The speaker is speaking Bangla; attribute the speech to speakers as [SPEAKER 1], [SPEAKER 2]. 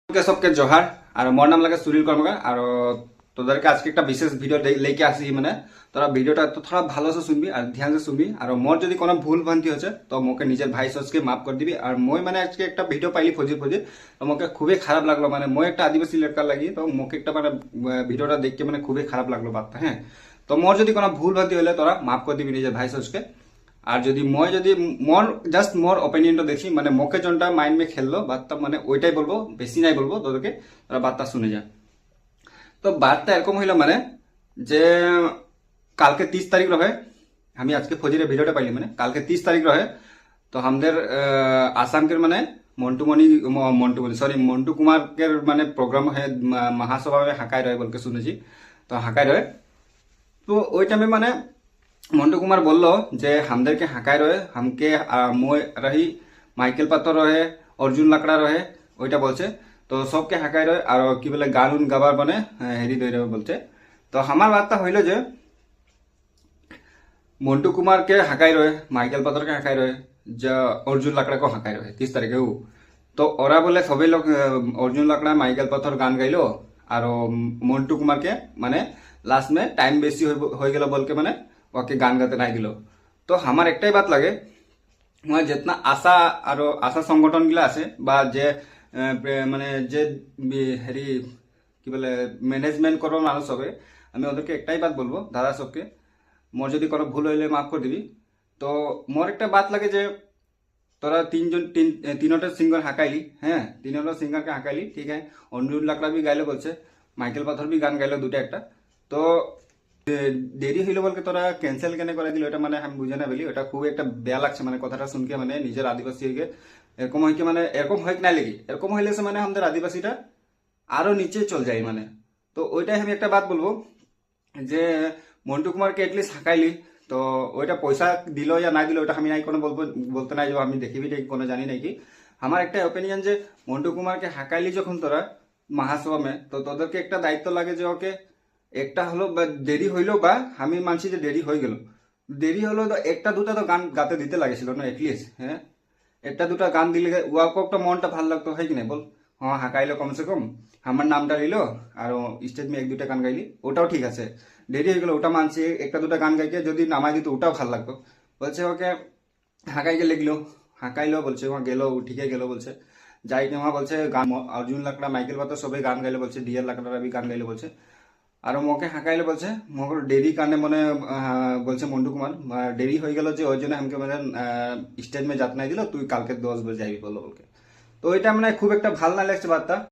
[SPEAKER 1] सबके जोहार और मोर नाम लगे सुनील कर्मकार और তোদেরকে আজকে একটা বিশেষ ভিডিও লেকে আসি মানে তোরা ভিডিওটা তো থোড়া ভালো সে শুনবি আর ধ্যান সে শুনবি আর মোর যদি কোনো ভুল ভ্রান্তি হচ্ছে তো মোকে নিজের ভাই সসকে মাফ করে দিবি আর মই মানে আজকে একটা ভিডিও পাইলি ফজি ফজি তো মোকে খুবই খারাপ লাগলো মানে মই একটা আদিবাসী লড়কার লাগি তো মোকে একটা মানে ভিডিওটা দেখে মানে খুবই খারাপ লাগলো বার্তা হ্যাঁ তো মোর যদি কোনো ভুল ভ্রান্তি হলে তোরা মাফ করে দিবি নিজের ভাই সসকে আর যদি মই যদি মোর জাস্ট মোর ওপিনিয়নটা দেখি মানে মোকে যোনটা মাইন্ড মে খেললো বার্তা মানে ওইটাই বলবো বেশি নাই বলবো তোদেরকে তোরা বার্তা শুনে যা তো বার্তা এরকম হইলো মানে যে কালকে 30 তারিখ রহে আমি আজকে ফজিরে ভিডিওটা পাইলি মানে কালকে 30 তারিখ রহে তো আমাদের আসামকের মানে মন্টুমণি সরি মন্টু কুমারকের মানে প্রোগ্রাম হয় মহাসভা में হাঁকাই রহে বলকে শুনেছি তো হাঁকাই রহে তো ওই টাইমে মানে মন্টু কুমার বললো যে আমাদেরকে হাঁকায় রয়ে হামকে মই রহি মাইকেল পাত্র রহে অর্জুন লাকড়া রহে ওইটা বলছে তো সবকে হাঁকায় রয়ে আর কি বলে গান উন গাবার মানে হেরি দই রহে বলছে তো আমার বার্তা হইল যে মন্টু কুমারকে হাঁকাই রয়ে মাইকেল পাত্রকে হাঁকাই রয়ে যা অর্জুন লাকড়াকে হাঁকাই রয়ে 30 তারিখে তো ওরা বলে সবাই লোক অর্জুন লাকড়া মাইকেল পাত্র গান গাইলো আর মন্টু কুমারকে মানে লাস্ট মে টাইম বেশি হয়ে গেল বলকে মানে ওকে গান গাতে নাই দিল তো আমার একটাই বাত লাগে যেতনা আশা আর আশা সংগঠন গুলা আছে বা যে মানে যে হেরি কি বলে ম্যানেজমেন্ট করবো মানুষ হবে আমি ওদেরকে একটাই বাত বলবো দাদা সবকে মোর যদি কোনো ভুল হইলে মাফ করে দিবি তো মোর একটা বাত লাগে যে তোরা তিনটা সিঙ্গার হাঁকাইলি হ্যাঁ তিনটা সিঙ্গারকে হাঁকাইলি ঠিক আছে অঞ্জুর লাকড়া বি গাইলে বলছে মাইকেল পাথর বি গান গাইলো দুটা একটা তো দেরি হইলো বলকে তোরা ক্যান্সেল কেন করে দিল এটা মানে আমি বুঝে না বলি ওটা খুব একটা বেয়া লাগছে মানে কথাটা শুনকে মানে নিজের আদিবাসী হয়ে এরকম হয় কি মানে এরকম হয় না লেগে এরকম হইলে সে মানে আমাদের আদিবাসীটা আরো নিচে চল যায় মানে তো ওইটাই আমি একটা বাত বলবো যে মন্টু কুমারকে এটলিস্ট হাঁকাইলি তো ওইটা পয়সা দিল या না দিল ওটা আমি নাই কোনো বলতে নাই যে আমি দেখিবি কোনো জানি নাকি আমার একটা ওপিনিয়ন যে মন্টু কুমারকে হাঁকাইলি যখন তোরা মহাসভা মে তো তোদেরকে একটা দায়িত্ব লাগে যে ওকে একটা হলো বা দেরি হইলো বা আমি মানছি যে দেরি হয়ে গেল দেরি হলো তো একটা দুটা তো গান গাতে দিতে লাগেছিল না এটলিস্ট হ্যাঁ একটা দুটা গান দিলে ওয়াকে একটা মনটা ভালো লাগতো হয় কি না বল হ্যাঁ হাঁকাইলো কমসে কম আমার নামটা নিলো আর স্টেজ মে এক দুটা গান গাইলি ওটাও ঠিক আছে দেরি হয়ে গেলো ওটা মানছি একটা দুটা গান গাইকে যদি নামাই দিত ওটাও ভালো লাগতো বলছে ওকে হাঁকাইকে লিখলো হাঁকাইলো বলছে ওখানে গেলো ঠিকই গেলো বলছে যাই নেওয়া বলছে গান অর্জুন লাকড়া মাইকেল পাত্র সবাই গান গাইলে বলছে ডিয়ার লাকড়া বি গান গাইলে বলছে আর মোকে হাঁকাইলে বলছে মোকে দেরি কারণে মানে বলছে মন্টু কুমার দেরি হয়ে গেল যে ওই জন্য আমাকে মানে স্টেজ মে যাত নাই দিল তুই কালকে 10 বাজে যাবি বললো বলকে তো ওইটা মানে খুব একটা ভাল না লাগছে বার্তা